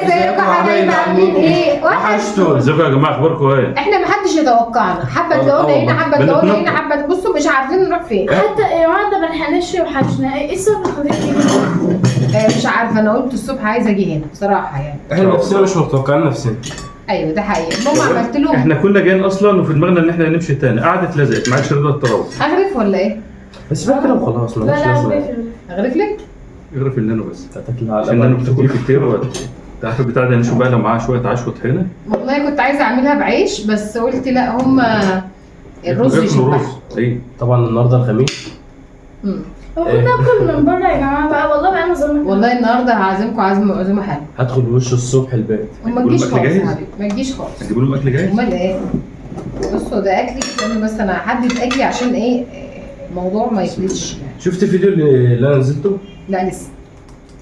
ازيكم حبايبي عاملين ايه؟ وحشتوا. ازيكم يا جماعه، اخباركم ايه؟ احنا محدش يتوقعنا، حبه تلاقونا هنا، حبه تلاقونا هنا، حبه بصوا مش عارفين نروح فين. حتى يا جماعه ده ملحقناش وحشنا. ايه السبب اللي خليك مش عارفه، انا قلت الصبح عايزه اجي هنا بصراحه يعني. احنا نفسنا مش متوقعين نفسنا. ايوه ده حقيقي. المهم عملت لهم احنا كنا جايين اصلا وفي دماغنا ان احنا نمشي تاني، قعدت لزقت معلش رضا التراوح. اغرف ولا ايه؟ بس بقى كده وخلاص لا مالهاش لا لازمه. اغرف لك؟ اغرف النانو بس هتاكل على عشان النانو بتاكل كتير وقت. انت عارف البتاع ده نشوف بقى لو معاه شويه عيش وطحينه. والله كنت عايزه اعملها بعيش بس قلت لا هم الرز يشبع. ايه طبعا النهارده الخميس. المفروض ناكل من بره يا جماعه بقى، والله بقى انا ظلمت. والله النهارده هعزمكم عزومه حلوه. هدخل بوش الصبح البيت. وما تجيش هتجيبوا خالص الأكل يا جاهز؟ حبيبي، ما تجيش خالص. هتجيبوا لهم اكل جاهز؟ امال ايه؟ بصوا ده اكلي، استنى بس انا هحدد اكلي عشان ايه الموضوع ما يفلتش. شفت الفيديو اللي انا نزلته؟ لا لسه.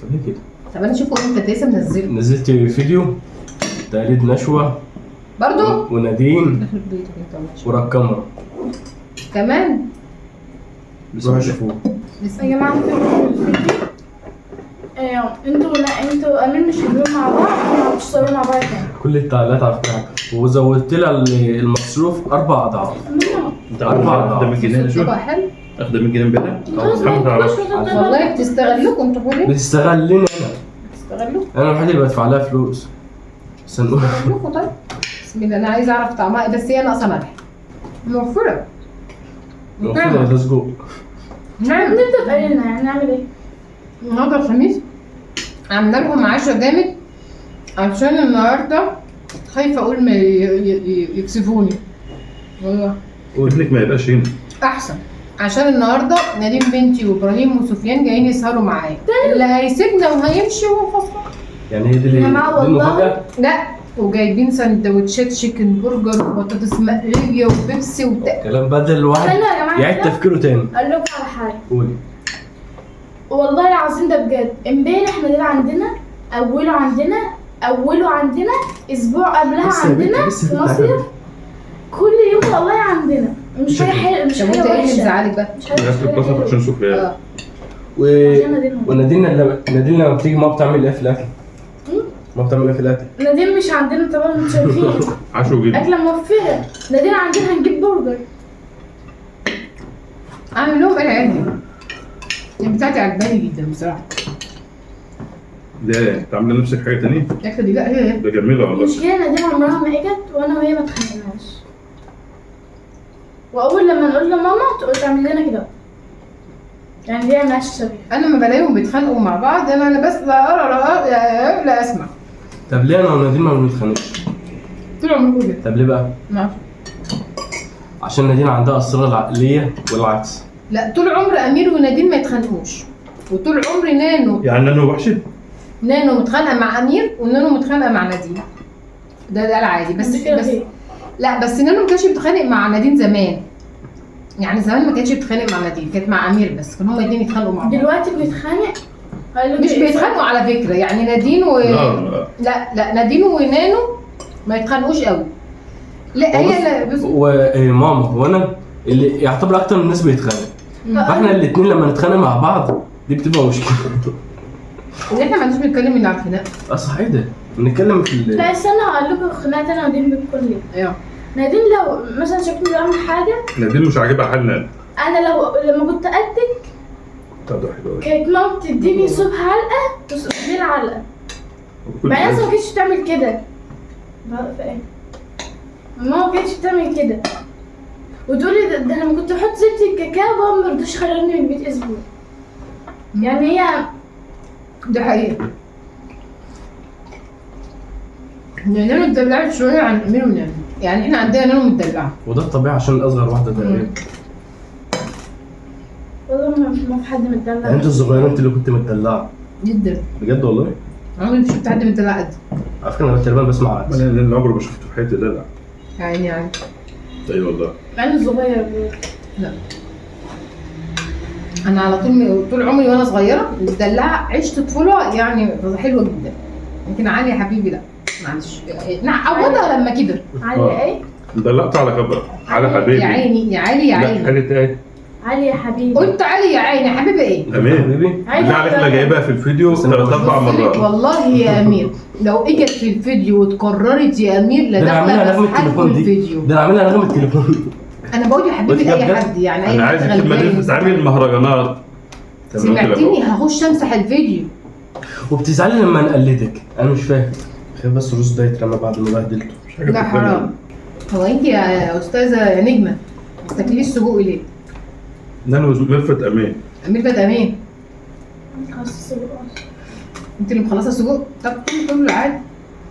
طب ليه كده؟ طب انا اشوفه امتى؟ لسه منزله نزلت فيديو تقليد نشوة برضه ونادين يخرب بيتك انت والله. ورا الكاميرا. كمان روحوا شوفوه. لسه. يا جماعه انتوا امين مش هتجيبوا مع بعض وما بتشتغلوا مع بعض تاني. كل التعليقات عرفتها وزودت لها المصروف 4 اضعاف. انت عارف ده 100 جنيه شو؟ طبق حلو. اخده 100 جنيه امبارح؟ خلاص الحمد بقى، لله. مش هتفضل والله بتستغلوكوا انتوا حلوين. بتستغلني انا. بتستغلوكوا الوحيد اللي بدفع لها فلوس. بس نقول بتستغلوكوا. طيب بسم الله، انا عايزه اعرف طعمها إيه، بس هي ناقصه ملح. موفره. المفروض لازقوا. نعم. نبدا بقالنا يعني نعمل ايه؟ النهارده الخميس عامله لهم عشاء جامد عشان النهارده خايفه اقول ما يكسفوني. والله ابنك ما يبقاش هنا. احسن عشان النهارده نديم بنتي وابراهيم وسفيان جايين يسهروا معايا. اللي هيسيبنا وهيمشي هو خسران. يعني هي دي يا جماعة والله. المفاجأة. لا وجايبين سندوتشات شيكن برجر وبطاطس مقليه وبيبسي وبتاع. كلام بدل الواحد استنى يا جماعة يعيد كده. تفكيره تاني. اقول لكم على حاجه، قولي. والله العظيم ده بجد. امبارح نادين عندنا، اوله عندنا، اسبوع قبلها بس يا بنتي، عندنا بس يا في بنتي مصيف. عجبني. كل يوم والله عندنا. مش حاجه حلوه، مش طب حاجه انت ايه اللي وحشه. مزعلك بقى؟ مش حاجه جهزت البصل عشان حلوة. نشوف ايه. اه و... عشان نادين. ونادين لما بتيجي ما بتعمل ايه في الاكل؟ ما بتعمل ايه في الاكل؟ نادين مش عندنا طبعا، انتوا شايفين عشو جدا. اكله موفره. نادين عندنا هنجيب برجر. اعمل لهم ايه العيال دي؟ بتاعتي عجباني جدا بصراحه. ليه؟ انت عامله نفسك حاجه تانية؟ الاكله دي لا هي ده جميله والله. المشكله نادين عمرها ما اجت وانا وهي ما اتخانقناش. واول لما نقول لماما تقول تعمل لنا كده. يعني دي مالهاش شبيه. انا لما بلاقيهم بيتخانقوا مع بعض انا بس لا اسمع. طب ليه انا ونادين ما بنتخانقش؟ طول عمركم كده. طب ليه بقى؟ ما عشان نادين عندها اسرار العقليه والعكس. لا طول عمر امير ونادين ما يتخانقوش، وطول عمري يعني انا وحشه؟ نانو متخانقه مع امير ونانو متخانقه مع نادين. ده العادي بس لا بس نانو ما كانتش بتتخانق مع نادين زمان. يعني زمان ما كانتش بتتخانق مع نادين، كانت مع امير بس، كانوا هما الاثنين يتخانقوا مع بعض. دلوقتي بنتخانق. مش بيتخانقوا على فكره، يعني نادين لا نادين ونانو ما يتخانقوش قوي. لا هي بس وماما وانا اللي يعتبر اكتر من الناس بيتخانق. فاحنا الاثنين لما نتخانق مع بعض دي بتبقى مشكله. ان احنا ما عندناش بنتكلم من على الخناق. صح ايه ده؟ بنتكلم في لا استنى هقول لكم خناقات انا ونادين بتكون ليه. ايوه نادين لو مثلا شافتني بعمل حاجه، نادين مش عاجبها حالنا. انا لما كنت قدك طب ده حلو قوي. كانت ماما تديني صبح علقه وصبحين علقه. مع الناس ما كانتش بتعمل كده. ماما ما كانتش بتعمل كده وتقولي ده انا لما كنت بحط زبده الكاكاو بابا ما رضوش يخرجني من البيت اسبوع. يعني هي ده حقيقي. نانو اتدلعت شويه عن امير ونانو، يعني احنا عندنا نانو متدلعه. وده الطبيعي عشان الاصغر واحده تقريبا. والله ما في حد متدلع. يعني انت الصغيره انت اللي كنت متدلعه جدا. بجد والله. عمري ما شفت حد متدلع قد. على فكره انا تقريبا بسمع عكس. انا عمري ما شفته في حياتي دلع. يعني اي والله. انا صغير. لا انا على طول عمري وانا صغيره متدلعه، عشت طفوله يعني حلوه جدا. يمكن علي يا حبيبي لا معلش عوضها لما كبر. علي ايه؟ دلقت على كبر على حبيبي. يا عيني يا علي يا لا عيني. قالت ايه؟ علي يا حبيبي. قلت علي يا عيني حبيبي ايه؟ امير حبيبي بالله عليك انا جايبها في الفيديو 3-4 مرات. والله يا امير لو اجت في الفيديو واتكررت يا امير ده انا عاملها لدخل نغمة مسحلكوا التليفون دي. الفيديو. ده انا عاملها نغمة التليفون. انا بقول يا حبيبي قلت لاي بجد؟ حد يعني اي انا حد عايز الكلمه دي غلبان. تتعمل مهرجانات. سمعتني هخش امسح الفيديو. وبتزعلي لما نقلدك، انا مش فاهم. خير بس الرز ده يترمى بعد ما بهدلته. مش حاجه لا بتتكلم. حرام. هو انت يا استاذه يا نجمه ما تاكليش سجق ليه؟ ده انا ملفت امان. امير بقى امين خلاص انت اللي مخلصه سجق. طب كله عادي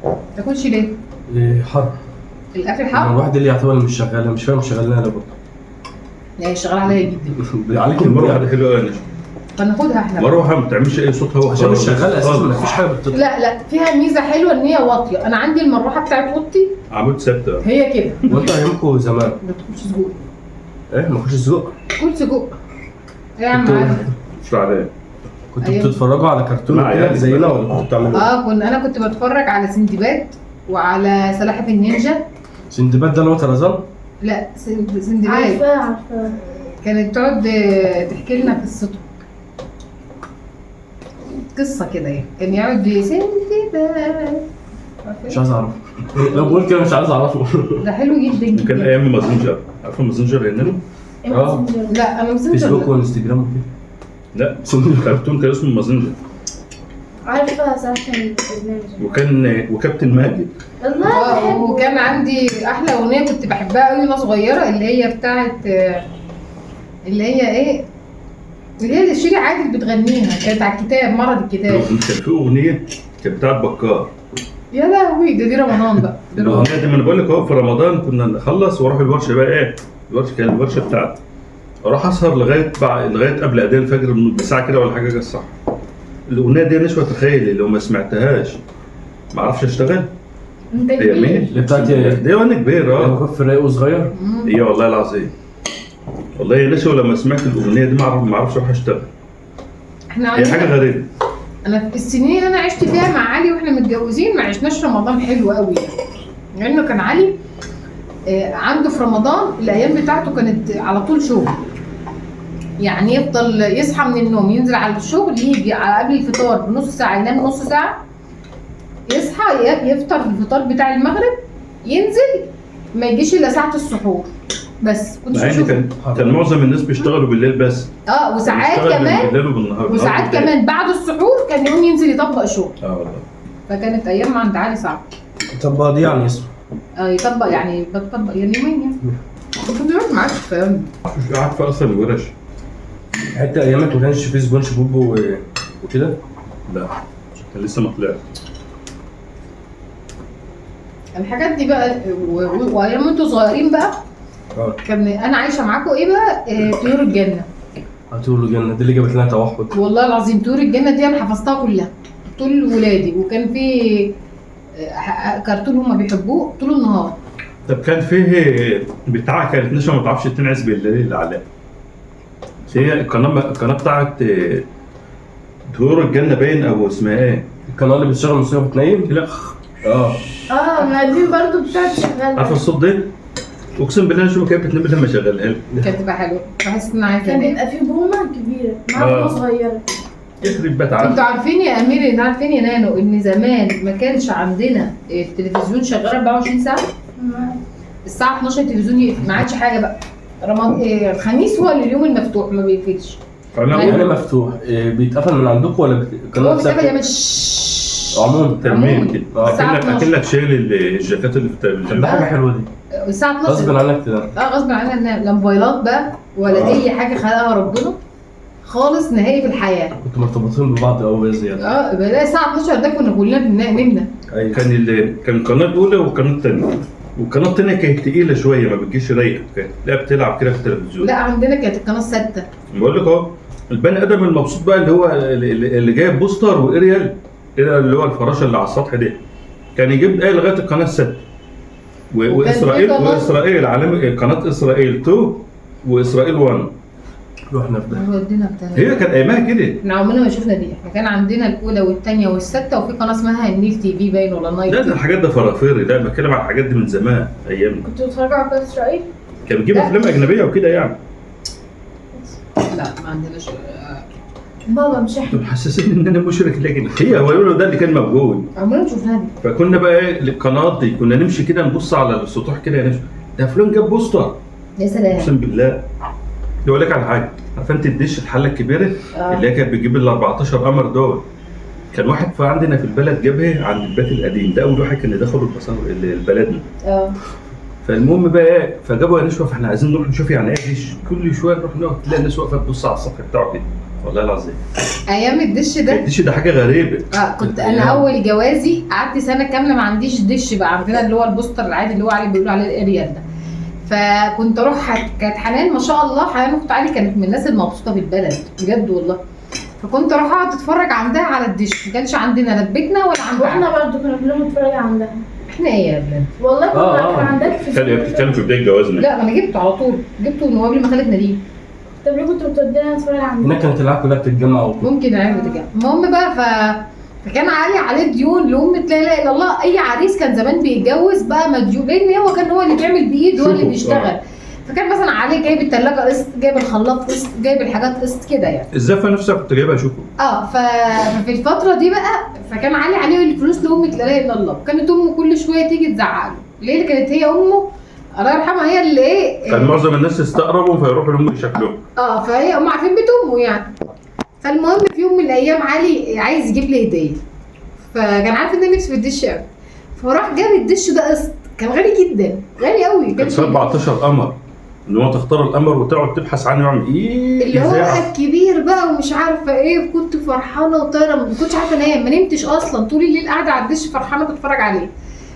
ما تاكلش ليه؟ إيه حر. الاكل انا حق. الواحد اللي يعتبر مش شغاله، مش فاهم مش شغالين انا برضه. يعني شغال عليا جدا. عليك المروحه المروحه دي حلوه قوي. فناخدها احنا بقى. مروحه ما بتعملش اي صوت هوا عشان مش شغاله اساسا، خالص. مفيش حاجه بتطلع. لا فيها ميزه حلوه ان هي واطيه. انا عندي المروحه بتاعت اوضتي عمود ثابته. هي كده. وانتوا ايامكم زمان ما تاكلش سجق. ايه ما كنتش سجق؟ كل سجق. ايه يا عم كنتوا- عادل؟ مش عليه. كنتوا أيوة. بتتفرجوا على كرتون مع كده عيالي. زينا ولا كنتوا بتعملوا ايه؟ انا كنت بتفرج على سندباد وعلى سلاحف النينجا. سندباد ده اللي هو طرزان؟ لا سندباد عارفاه كانت تقعد تحكي لنا قصته. قصه كده يعني كان يقعد سندباد. مش عايز اعرفه. لو بقول كده مش عايز اعرفه. ده حلو جدا وكان جدا. ايام مازنجر. عارفه مازنجر هنا؟ اه. لا انا فيسبوك مسنجر. وانستجرام وكده. لا كرتون كان اسمه مازنجر. عارفة ساعة البرنامج وكابتن ماجد. والله بحبه. وكان عندي احلى اغنيه كنت بحبها قوي وانا صغيره اللي هي بتاعت اللي هي ايه اللي هي شيري عادل بتغنيها. كانت على الكتاب مرض الكتاب. كان في اغنيه كانت بتاعت بكار. يا لهوي ده دي رمضان بقى. دي رمضان. الاغنيه دي ما انا بقول لك اهو في رمضان كنا نخلص واروح الورشه بقى ايه؟ الورشه كانت الورشه بتاعتي. اروح اسهر لغايه قبل اذان الفجر بساعه كده ولا حاجه الصح. الاغنيه دي نشوه تخيلي لو ما سمعتهاش ما اعرفش اشتغل. انت هي كبير. مين؟ اللي بتاعت دي وانا كبير لما كنت في الرايق وصغير. هي والله العظيم. والله يا نشوه لما سمعت الاغنيه دي ما اعرفش اروح اشتغل. احنا هي حاجه عندنا غريبه. انا في السنين اللي انا عشت فيها مع علي واحنا متجوزين ما عشناش رمضان حلو قوي يعني. لانه كان علي عنده في رمضان الايام بتاعته كانت على طول شغل. يعني يفضل يصحى من النوم ينزل على الشغل يجي على قبل الفطار بنص ساعه ينام نص ساعه يصحى يفطر الفطار بتاع المغرب ينزل ما يجيش الا ساعه السحور بس. كنت مع ان بشوف كان معظم الناس بيشتغلوا بالليل بس. وساعات بيشتغل كمان بالليل وبالنهار. وساعات كمان بعد السحور كان يقوم ينزل يطبق شغل. والله. فكانت ايام عند علي صعبه. طب دي يعني اسمه يطبق يعني بتطبق يعني يومين يعني. كنت دلوقتي ما عادش فاهم. مش عارفه اصلا الورش. حتى ايامك ما كانش في سبونج بوب وكده؟ لا كان لسه ما طلعت. الحاجات دي بقى وايام انتوا صغيرين بقى كان انا عايشه معاكم ايه بقى طيور الجنه. هتقولوا جنة دي اللي جابت لنا توحد. والله العظيم طيور الجنه دي انا حفظتها كلها طول ولادي. وكان في كرتون هما بيحبوه طول النهار. طب كان فيه بتاع كانت نشوه ما تعرفش تنعس بالليل اللي عليها. هي القناه بتاعت طيور الجنه باين او اسمها ايه؟ القناه اللي بتشغل موسيقى بتنيم؟ لا ما دي برضه بتاعت شغالة. عارفه الصوت ده؟ اقسم بالله شو كانت بتنام لما شغلها لي. كانت تبقى حلوه بحس ان انا عايزه كان انام. بيبقى فيه بومة كبيرة مع بومة صغيرة. يخرب بيت انتوا عارف. عارفين يا امير ان عارفين يا نانو ان زمان ما كانش عندنا التلفزيون شغال 24 ساعه. الساعه 12 التلفزيون يقفل ما عادش حاجه بقى. الخميس هو اللي اليوم المفتوح ما بيقفلش. يعني مفتوح بيتقفل من عندكم ولا هو القناه بيتقفل يعمل عموما ترميم كده. الساعة 12. اكنك شايل الجاكيت اللي في التلفزيون. ده حاجه حلوه دي. الساعه 12 غصب عنك تنام. غصب عننا ننام. لا موبايلات بقى ولا اي حاجه خلقها ربنا خالص نهائي في الحياه. كنتوا مرتبطين ببعض قوي يا زياد. بلاقي الساعه 12 ده كنا كلنا نمنا. ايوه كان القناه الاولى والقناه الثانيه. والقناه الثانيه كانت تقيله شويه ما بتجيش رايقه. كانت لا بتلعب كده في التلفزيون. لا عندنا كانت القناه السادسه. بقول لك اهو البني ادم المبسوط بقى اللي هو اللي جايب بوستر واريال اللي هو الفراشه اللي على السطح دي كان يجيب ايه لغايه القناه السادسه. واسرائيل عالم قناه اسرائيل 2 واسرائيل 1. رحنا في ده. ودينا بتاع هي كان ايامها كده. احنا عمرنا ما شفنا دي. احنا كان عندنا الاولى والثانيه والسادسه وفي قناه اسمها النيل تي في باين ولا نايل. لا ده الحاجات ده فرافيري. لا بتكلم على الحاجات دي من زمان ايامنا. كنتوا بتتفرجوا على قناة إسرائيل؟ كان بيجيب لا. افلام اجنبيه وكده يعني. لا ما عندناش. بابا مش احنا. محسسين ان انا مشرك، لكن هو يقولوا ده اللي كان موجود. عمرنا ما شفناها دي. فكنا بقى ايه القناه دي، كنا نمشي كده نبص على السطوح كده يا ناس، ده فلان جاب بوستر. يا سلام. اقسم بالله. يقول لك على حاجه، عارف انت الدش الحله الكبيره اللي هي كانت بتجيب ال 14 قمر دول، كان واحد عندنا في البلد جابها عند البيت القديم ده، اول واحد كان يدخل البلد. فالمهم بقى ايه، فجابوا يا نشوى، فاحنا عايزين نروح نشوف يعني ايه دش. كل شويه نروح نقعد تلاقي الناس واقفه تبص على السطح بتاعه كده، والله العظيم. ايام الدش ده. الدش ده حاجه غريبه. كنت انا اول جوازي قعدت سنه كامله ما عنديش دش بقى، عندنا اللي هو البوستر العادي اللي هو علي بيقولوا عليه الاريال ده. فكنت اروح، كانت حنان ما شاء الله، حنان اخت علي كانت من الناس المبسوطه في البلد بجد والله. فكنت اروح اقعد اتفرج عندها على الدش، ما كانش عندنا لا في بيتنا ولا عندها. واحنا برضه كنا بنروح نتفرج عندها. احنا ايه يا بلاد؟ والله كان عندك في بتتكلم في بدايه جوازنا. لا ما انا جبته على طول، جبته من قبل ما خالد نديم. طب ليه كنتوا بتودينا نتفرج عندها؟ هناك كانت العيال كلها بتتجمع ممكن العيال بتتجمع. المهم بقى فكان عليه ديون لأم لا اله الا الله. اي عريس كان زمان بيتجوز بقى مديون، لان هو كان هو اللي بيعمل بايده، هو اللي بيشتغل. فكان مثلا عليه جايب الثلاجه قسط، جايب الخلاط قسط، جايب الحاجات قسط كده يعني. الزفه نفسها كنت جايبها اشوفه. ففي الفتره دي بقى فكان عليه الفلوس لأم لا اله الا الله. كانت امه كل شويه تيجي تزعق له، ليه؟ كانت هي امه الله يرحمها هي اللي ايه، كان معظم الناس يستقربوا فيروحوا لامه يشكلوهم. فهي هم عارفين بيت امه يعني. فالمهم في يوم من الايام علي عايز يجيب لي هديه، فكان عارف ان انا نفسي في الدش قوي، فراح جاب الدش ده قسط. كان غالي جدا، غالي قوي. كان 14 قمر، ان هو تختار القمر وتقعد تبحث عنه يعمل ايه اللي هو بقى الكبير بقى ومش عارفه ايه. كنت فرحانه وطايره، ما كنتش عارفه انام، ما نمتش اصلا طول الليل قاعده على الدش فرحانه بتفرج عليه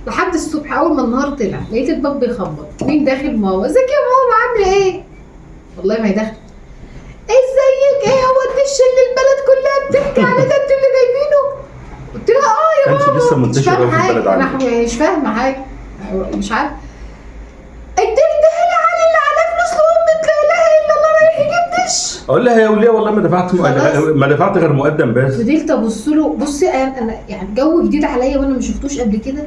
لحد الصبح. اول ما النهار طلع لقيت الباب بيخبط. مين داخل؟ ماما. ازيك يا ماما، عامله ايه؟ والله ما هي داخله. ازيك؟ ايه هو الدش اللي البلد كلها بتحكي عليه ده انتوا اللي جايبينه؟ قلت لها يا ماما. كانش لسه منتشر في البلد عندنا. مش فاهمه حاجه، مش عارفه. اداني ده علي اللي على فلوس لأمك لا اله الا الله رايح يجيب دش. اقول لها يا وليه والله ما دفعت غير مقدم بس. فضلت ابص له. بصي انا يعني جو جديد عليا وانا ما شفتوش قبل كده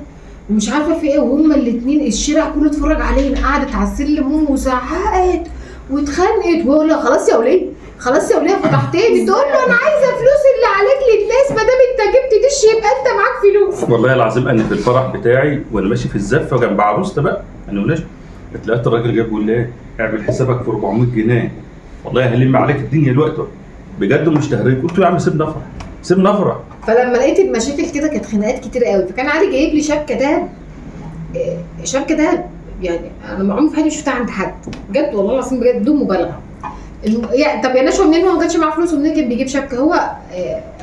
ومش عارفه في ايه. وهما الاثنين الشارع كله اتفرج علينا، قعدت على السلم وزعقت واتخانقت. وهو لا خلاص يا وليه، خلاص يا وليه فتحتني. تقول له انا عايزه فلوس اللي عليك للناس، ما دام انت جبت دش يبقى انت معاك فلوس. والله العظيم انا في الفرح بتاعي وانا ماشي في الزفه جنب عروسته بقى، انا وناش لقيت الراجل جاي بيقول لي اعمل حسابك في 400 جنيه، والله هلم عليك الدنيا دلوقتي بجد ومش تهريج. قلت له يا عم سيبني افرح، سيبني افرح. فلما لقيت المشاكل كده كانت خناقات كتير قوي. فكان علي جايب لي شبكه دهب، شبكه دهب يعني انا عمري في حياتي شفتها عند حد بجد والله العظيم بجد بدون مبالغه. يعني طب يا نشوى منين هو ما كانش معاه فلوس ومنين كان بيجيب شبكه؟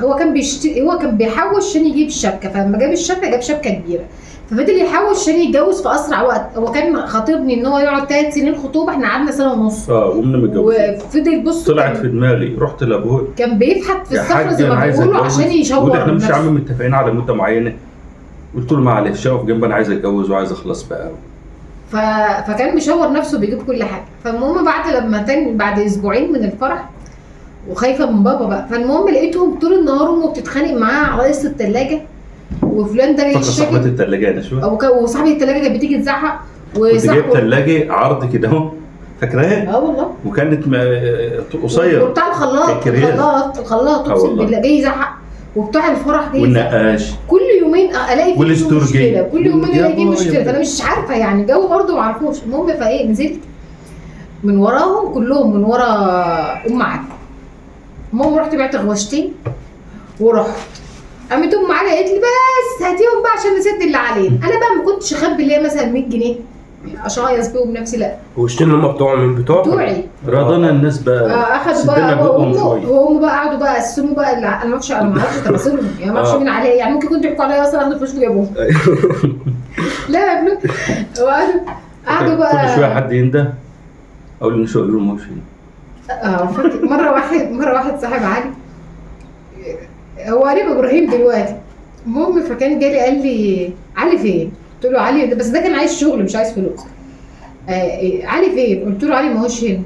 هو كان بيشتري، هو كان بيحوش عشان يجيب الشبكه. فلما جاب الشبكه جاب شبكه كبيره، ففضل يحوش عشان يتجوز في اسرع وقت. هو كان خاطبني ان هو يقعد 3 سنين خطوبه، احنا قعدنا سنه ونص. ومنا متجوزين. وفضل بص طلعت في دماغي، رحت لابوه كان بيفحت في الصخر زي ما بيقولوا عشان يشور. احنا مش يا عم متفقين على مده معينه. قلت له معلش اقف جنبي انا عايز اتجوز وعايز اخلص بقى. فكان مشور نفسه بيجيب كل حاجه. فالمهم بعد اسبوعين من الفرح وخايفه من بابا بقى، فالمهم لقيتهم طول النهار امه بتتخانق معاه على قصه الثلاجه، وفلان ده فاكر صاحبه الثلاجه انا شويه، وصاحبه الثلاجه كانت بتيجي تزعق. كنت جايب ثلاجه عرض كده اهو، فاكراها؟ والله. وكانت قصير وبتاع الخلاط اقسم بالله جاي يزعق. وبتاع الفرح جاي والنقاش كل يومين الاقي فيه مشكله، كل يومين الاقي فيه مشكله. فانا مش عارفه يعني جو برضه ما اعرفوش. المهم فايه نزلت من وراهم كلهم، من ورا ام علي. المهم رحت بعت غواشتين ورحت قامت ام علي قالت لي بس هاتيهم بقى عشان نسد اللي علينا. انا بقى ما كنتش اخبي اللي هي مثلا 100 جنيه اشايص بيهم بنفسي، لا واشتري هم بتوع من بتوعي. رضانا الناس بقى اخدوا بقى وهم بقى قعدوا بقى قسموا بقى انا ما اعرفش تفاصيلهم يعني، ما اعرفش مين عليا يعني. ممكن كنتوا يحكوا عليا اصلا اخدوا فلوس وجابوهم. لا يا ابني قعدوا بقى كل شويه حد ينده اقول له شو اقول له ما فين. فاكر مره واحد صاحب علي، هو قريب ابراهيم دلوقتي. المهم فكان جالي قال لي علي فين؟ قلت له علي بس ده كان عايز شغل مش عايز فلوس. علي فين؟ قلت له علي ما هوش هنا.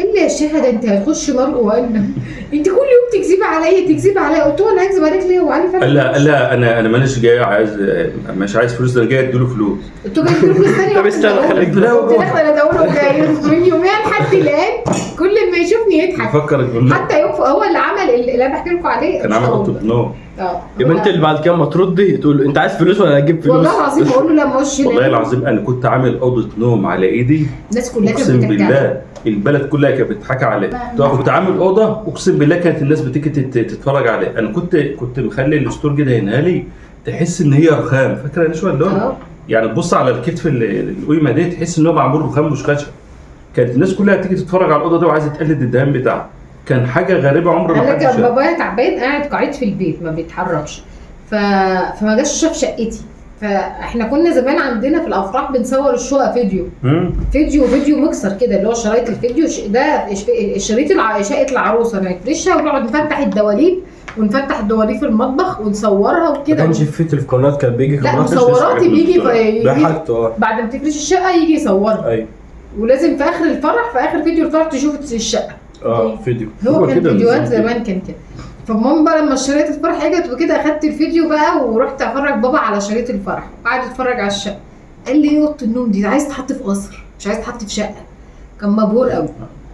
قال لي يا شيخه ده انت هتخش مرق وقلنا انت كل يوم تكذبي عليا. قلت له انا هكذب عليك ليه؟ وعلي فين؟ لا انا مانيش جاي مش عايز فلوس، ده انا جاي اديله فلوس. قلت له جاي اديله فلوس ثانيه. طب استنى خليك كنت داخله اقول له جاي من يومين حد الان كل ما يشوفني يضحك. بفكرك بالله حتى هو اللي عمل اللي انا بحكي لكم عليه كان عامل اوضه نوم. يبقى انت اللي بعد كده ما تردي تقول انت عايز فلوس ولا هتجيب فلوس؟ والله العظيم بقول له لا مش والله العظيم انا كنت عامل اوضه نوم على ايدي، الناس كلها كانت اقسم بتحكي بالله البلد كلها كانت بتضحك عليا. كنت عامل اوضه اقسم بالله كانت الناس بتيجي تتفرج عليها. انا كنت مخلي الاستور كده هنا لي تحس ان هي رخام، فاكره نشوى اللون؟ يعني تبص على الكتف القيمه دي تحس ان هو معمول رخام مش خشب. كانت الناس كلها تيجي تتفرج على الاوضه دي وعايزه تقلد الدهان بتاعها. كان حاجه غريبه عمر ما حد شافها. بابايا تعبان قاعد قاعد في البيت ما بيتحركش، فما جاش شاف شقتي. فاحنا كنا زمان عندنا في الافراح بنصور الشقه فيديو مكسر كده اللي هو شرايط الفيديو ده شريط شقه العروسه نفرشها ونقعد نفتح الدواليب ونفتح الدواليب في المطبخ ونصورها وكده. ما كانش في تليفونات كان بيجي لا مصوراتي بيجي بعد ما تفرش الشقه يجي يصورها. ايوه ولازم في اخر الفرح في اخر فيديو الفرح تشوف الشقه. فيديو هو كان فيديوهات زمان كان كده. فالمهم بقى لما شريط الفرح اجت وكده اخدت الفيديو بقى ورحت افرج بابا على شريط الفرح، قعد يتفرج على الشقه قال لي اوضه النوم دي عايز تحط في قصر مش عايز تحط في شقه. كان مبهور قوي.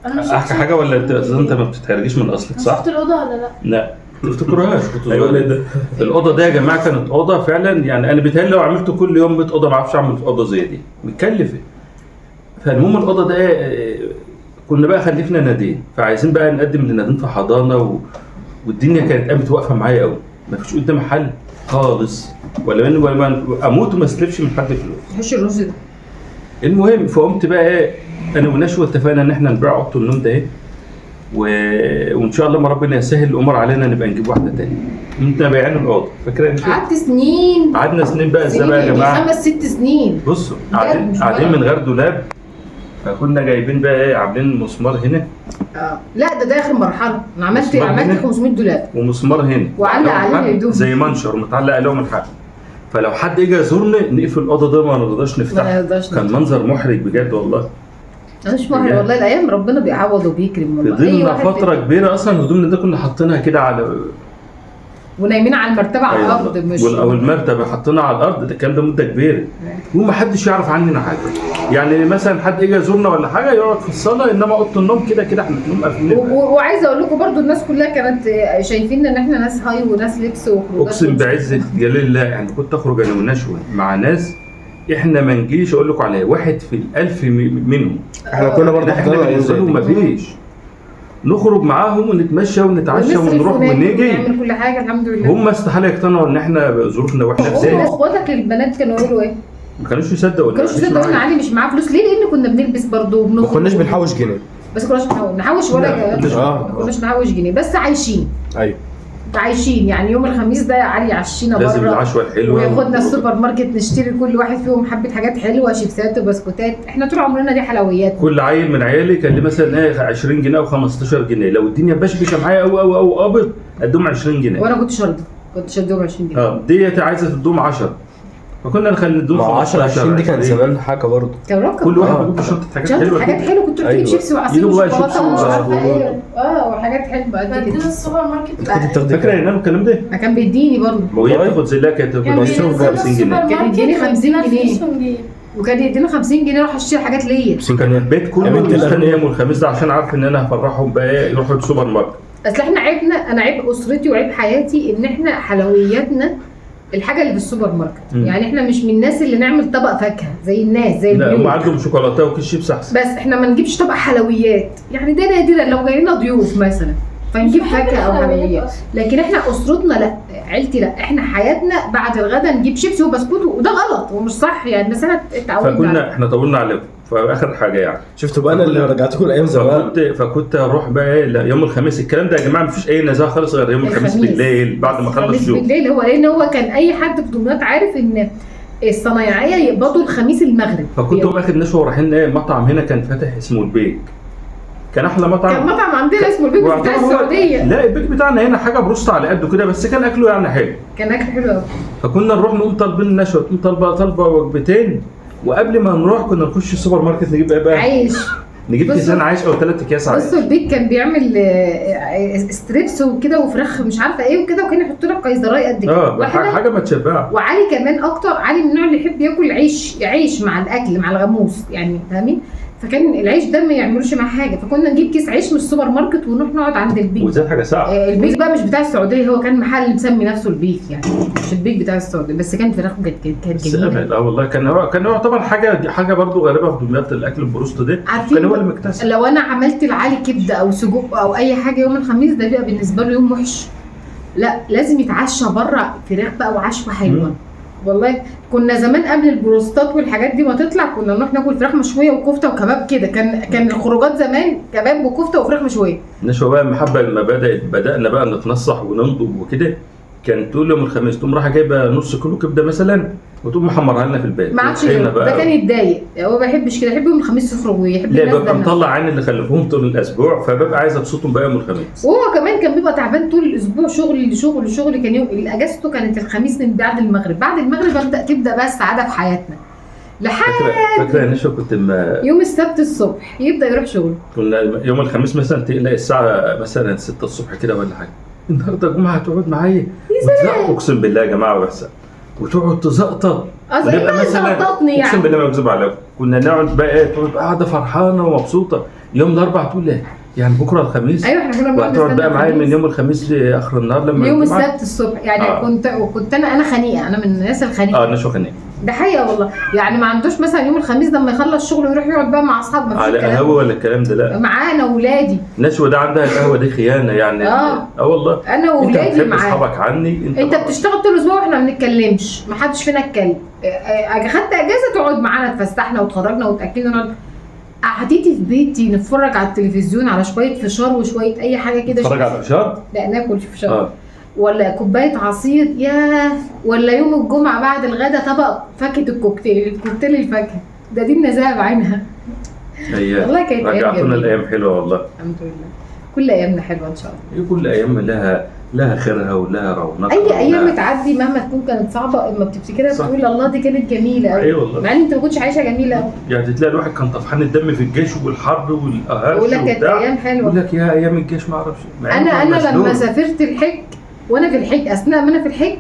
احكي حاجه ولا انت ما بتتهرجيش من اصلك صح؟ شفت الاوضه ولا لا؟ لا ما تفتكروهاش. ايوه ده الاوضه دي يا جماعه كانت اوضه فعلا، يعني انا بيتهيألي لو عملت كل يوم 100 اوضه ما اعرفش اعمل اوضه زي دي متكلفه. فالمهم الاوضه ده كنا بقى خلفنا نادين، فعايزين بقى نقدم لنادين في حضانه والدنيا كانت قامت واقفه معايا قوي، ما فيش قدامي حل خالص ولا اموت وما استلفش من حد فلوس. مش الرز ده. المهم فقمت بقى انا ونشوى اتفقنا ان احنا نبيع اوضه النوم ده وان شاء الله ما ربنا يسهل الامور علينا نبقى نجيب واحده ثانيه. انت بايعين الاوضه فاكره؟ قعدت سنين. قعدنا سنين بقى ازاي بقى يا جماعه؟ 5-6 سنين. بصوا قاعدين من غير دولاب، فكنا جايبين بقى عاملين مسمار هنا. لا ده اخر مرحله. انا عملت 500 دولاب ومسمار هنا وعلق عليه هدوم زي منشر متعلق عليهم الحاجه. فلو حد اجى يزورنا نقفل الاوضه دي ما نرضاش نفتحها. كان منظر محرج بجد والله. مش محرج والله. الايام ربنا بيعوض وبيكرم والله. فضلنا فتره كبيره اصلا هدومنا ده كنا حاطينها كده على ونايمين على المرتبه على الارض مش او المرتبه حاطينها على الارض. ده الكلام ده مده كبيره وما حدش يعرف عننا حاجه. يعني مثلا حد اجى يزورنا ولا حاجه يقعد في الصاله، انما اوضه النوم كده احنا بنقوم قافلين. وعايزه اقول لكم برضو الناس كلها كانت شايفين ان احنا ناس هاي وناس لبس وخروجات. اقسم بعزه جلال الله يعني كنت اخرج انا ونشوى مع ناس احنا ما نجيش اقول لكم عليها 1 في ال1000 منهم. احنا كنا برضه احنا بالنسبه لهم ما فيش. نخرج معاهم ونتمشى ونتعشى ونروح ونيجي ونعمل كل حاجه الحمد لله. هم استحاله يقتنعوا ان احنا ظروفنا واحنا في ذلك. اخواتك البنات كانوا يقولوا ايه؟ ما كانوش يصدقوا ان علي مش معاه فلوس. ليه؟ لان كنا بنلبس برضه وبنخرج. ما كناش بنحوش جنيه. بس كناش نحوش ولا ما كناش نحوش جنيه بس عايشين. ايوه عايشين. يعني يوم الخميس ده علي عشينا بره لازم العشوه الحلوه وياخدنا السوبر ماركت نشتري كل واحد فيهم حبه حاجات حلوه شيبسات وبسكوتات. احنا طول عمرنا دي حلويات. كل عيل من عيالي كان لي مثلا 20 جنيه او 15 جنيه. لو الدنيا بشبشه معايا او قابض ادوم 20 جنيه وانا كنت شادهم 20 جنيه. ديت عايزه تدوم 10 فكنا نخلي الدوم 10 20 دي كان زمان حاجه برضه. كان رقم. كل واحد بيجيب شنطه حاجات حلوه كنت بتجيب شيبسي وعصير وشوكولاته ومش عارفه ايه وحاجات حلوه قد كده. السوبر ماركت فاكره ان الكلام ده ما كان بيديني برضه. وهي بتاخد زي كانت بتصرف 50 جنيه. كان يديني 50 جنيه وكان يدينا 50 جنيه اروح اشتري حاجات ليا. كان البيت كله مستني يوم الخميس ده عشان عارف ان انا هفرحهم بقى يروحوا السوبر ماركت. اصل احنا عيبنا، انا عيب اسرتي وعيب حياتي ان احنا حلوياتنا الحاجه اللي في السوبر ماركت. يعني احنا مش من الناس اللي نعمل طبق فاكهه زي الناس زي لا هم عندهم شوكولاته وكيس شيبس احسن. بس احنا ما نجيبش طبق حلويات. يعني ده نادرا لو جاي لنا ضيوف مثلا فنجيب فاكهه او حلويات. لكن احنا اسرتنا لا، عيلتي لا، احنا حياتنا بعد الغدا نجيب شيبسي وبسكوت وده غلط ومش صح يعني. بس انا اتعودت فكنا احنا طولنا عليكم فاخر حاجه يعني شفتوا بقى انا اللي رجعتكم لايام زمان. فكنت اروح بقى يوم الخميس. الكلام ده يا جماعه مفيش اي نزاهه خالص غير يوم الخميس بالليل بعد ما اخلص يوم بالليل. هو لان هو كان اي حد في دمياط عارف ان الصنايعيه يقبضوا الخميس المغرب. فكنت واخد نشوه ورايحين مطعم هنا كان فاتح اسمه البيك. كان احلى مطعم. كان مطعم عندنا اسمه البيك بتاع السعوديه. لا البيك بتاعنا هنا حاجه بروسته على قده كده بس كان اكله يعني حلو. كان اكل حلو قوي. فكنا نروح نقوم طالبين نشوه تقوم طالبه وجبتين وقبل ما نروح كنا نخش السوبر ماركت نجيب ايه بقى؟ عيش. نجيب كيسان عيش او 3 اكياس عيش. بصوا البيك كان بيعمل ستريبس وكده وفراخ مش عارفه ايه وكده وكان يحط لك قيصراي قد كده. حاجه ما تشبع. وعلي كمان اكتر. علي من النوع اللي يحب ياكل عيش مع الاكل مع الغموس يعني فاهمين. فكان العيش ده ما يعملوش معاه حاجه، فكنا نجيب كيس عيش من السوبر ماركت ونروح نقعد عند البيك. وزاد حاجه صعبه. البيك بقى مش بتاع السعوديه، هو كان محل مسمي نفسه البيك يعني، مش البيك بتاع السعوديه، بس كان فراخه كانت بس جميله. لا والله كان هو طبعا حاجه برضو غريبه في دمياط، الاكل البروست ده عارفين كان هو اللي مكتسب. لو انا عملت لعلي كبده او سجق او اي حاجه يوم الخميس ده بيبقى بالنسبه له يوم وحش، لا لازم يتعشى بره فراخ بقى وعشوه حلوه. والله كنا زمان قبل البروستات والحاجات دي ما تطلع كنا نروح ناكل فراخ مشويه وكفته وكباب كده، كان الخروجات زمان كباب وكفته وفراخ مشويه. نشوى بقى المحبه لما بدانا بقى نتنصح وننضج وكده، كان طول يوم الخميس تقوم رايحه جايبه نص كيلو كبده مثلا وتقوم محمرها لنا في البيت. ما عادش ده كان يتضايق، هو ما بيحبش كده، يحب يوم الخميس يخرج ويحب لا الناس ببقى مطلع عين اللي خلفوهم طول الاسبوع، فببقى عايز ابسطهم بقى يوم الخميس. وهو كمان كان بيبقى تعبان طول الاسبوع، شغل كان يوم اجازته كانت الخميس من بعد المغرب تبدا بقى السعاده في حياتنا لحد فاكره يا نشوى كنت يوم السبت الصبح يبدا يروح شغل. كنا يوم الخميس مثلا تلاقي الساعه مثلا 6 الصبح كده ولا حاجه، النهارده يا جماعه هتقعد معايا اقسم بالله يا جماعه بحسن وتقعد تزقطط ونبقى مثلا يعني اقسم بالله ما بكذب عليكم، كنا نقعد بقى ايه تقعد قاعده فرحانه ومبسوطه. يوم الاربعاء تقول ليه يعني بكره الخميس، ايوه احنا كنا بنقعد وهتقعد بقى معايا من يوم الخميس لاخر النهار لما يوم السبت الصبح يعني. كنت انا خنيقه، انا من الناس الخنيقه. نشوى خنيقه ده حقيقه والله، يعني ما عندوش مثلا يوم الخميس لما يخلص شغله يروح يقعد بقى مع اصحاب، ما فيش على قهوه ولا الكلام ده، لا معانا اولادي. نشوى ده عندها القهوه دي خيانه يعني. والله انا واولادي معاك. اصحابك عني انت بتشتغل طول الاسبوع واحنا ما بنتكلمش، ما حدش فينا اتكلم. خدت اجازه تقعد معانا تفسحنا وتخرجنا وتاكلنا ونقعد قعدتي في بيتي نتفرج على التلفزيون على شويه فشار وشويه اي حاجه كده. نتفرج على الفشار؟ لا ناكل فشار. ولا كوبايه عصير ياه، ولا يوم الجمعه بعد الغدا طبق فاكهه الكوكتيل الفاكهه ده، دي النزاهه بعينها. والله كانت رجعتنا الايام حلوه والله. الحمد لله، كل ايامنا حلوه ان شاء الله. كل ايام لها خيرها ولها رونقها. اي ايام بتعدي مهما تكون كانت صعبه اما بتفتكرها بتقول الله دي كانت جميله قوي. ايوه والله، مع ان انت ما كنتش عايشه جميله قوي. يعني تلاقي الواحد كان طفحان الدم في الجيش والحر والقهاش يقول لك كانت ايام حلوه، يقول لك يا ايام الجيش ما اعرفش. انا لما سافرت الحج وانا في الحج، اثناء ما انا في الحج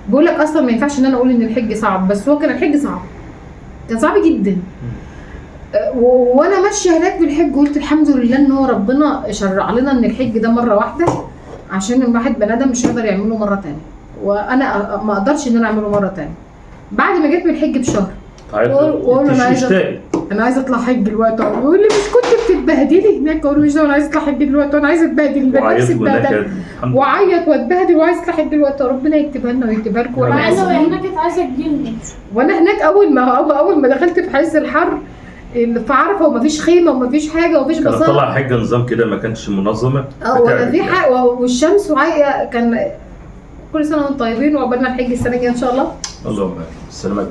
بقول لك اصلا ما ينفعش ان انا اقول ان الحج صعب، بس هو كان الحج صعب، كان صعب جدا. وانا ماشيه هناك بالحج قلت الحمد لله ان هو ربنا شرع لنا ان الحج ده مره واحده، عشان الواحد بني ادم مش هيقدر يعمله مره ثانيه، وانا ما اقدرش ان انا اعمله مره ثانيه. بعد ما جيت من الحج بشهر واقول انا عايزه اطلع حج دلوقتي، يقول لي مش كنت بتتبهدلي هناك؟ اقول له مش ده، انا عايزه اطلع حج دلوقتي وانا عايزه اتبهدل، نفسي اتبهدل واعيط واتبهدل وعايزه اطلع حج دلوقتي. ربنا يكتبها لنا ويكتبها لكم. مع انه هناك كانت عايزه تجيلنا، وانا هناك اول ما دخلت في حس الحر في عرفه ومفيش خيمه ومفيش حاجه ومفيش بصالة، كان طلع حاجه نظام كده ما كانش منظمه ولا في حاجه، والشمس وعايقه. كان كل سنه وانتم طيبين وعقبالنا الحج السنه الجايه ان شاء الله. اللهم امين. السلامه.